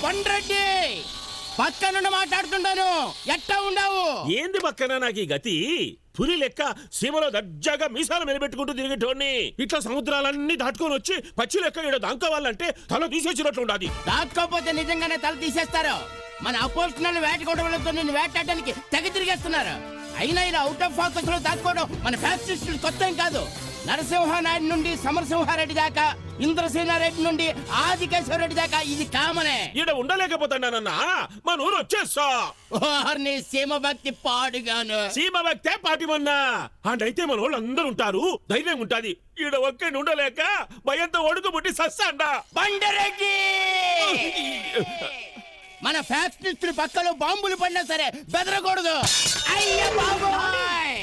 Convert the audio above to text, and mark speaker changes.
Speaker 1: బండ్రెడ్డి పక్కనుండి మాట్లాడుతుంటాను, ఎట్టా ఉండవు?
Speaker 2: ఏంది పక్కన నాకు ఈ గతి? పులి లెక్క సీమలో దర్జాగా మీసాలు మెలిపెట్టుకుంటూ తిరిగేటోడిని ఇట్లా సముద్రాలన్నీ దాటుకొని వచ్చి పచ్చి లెక్క ఈడ దాంకోవాలంటే తల తీసేసినట్లు ఉండాది.
Speaker 1: దాక్కోపోతే నిజంగానే తల తీసేస్తారు. మన అపోజిషన్ వేటకోవడంతో నిన్ను వేటాడడానికి తెగ తిరిగేస్తున్నారు. అయినా ఇలా అవుట్ ఆఫ్ ఫోకస్ లో దాక్కోవడం మన ఫ్యాక్టరీ కొత్త ఏం కాదు. నరసింహానాయుడు నుండి సమరసింహారెడ్డి దాకా, ఇంద్రసేనారెడ్డి నుండి ఆదికేశ్వరరెడ్డి దాకా ఇది కామనే.
Speaker 2: ఈడ ఉండలేకపోతానన్నా మన ఊరు వచ్చేస్తా.
Speaker 1: ఓర్ని సీమ భక్తి పాడుగాను.
Speaker 2: సీమ భక్తే పాటిమన్నా అంటైతే మన వాళ్ళు అందరూ ఉంటారు, ధైర్యం ఉంటాది. ఈడ ఒక్క ఉండలేక భయంతో ఒడుకు పుట్టి సస్తాండా.
Speaker 1: బండరెడ్డి మన ఫ్యాక్టరీ పక్కలో బాంబులు పడినా సరే బెదరకూడదు. అయ్య బాబోయ్!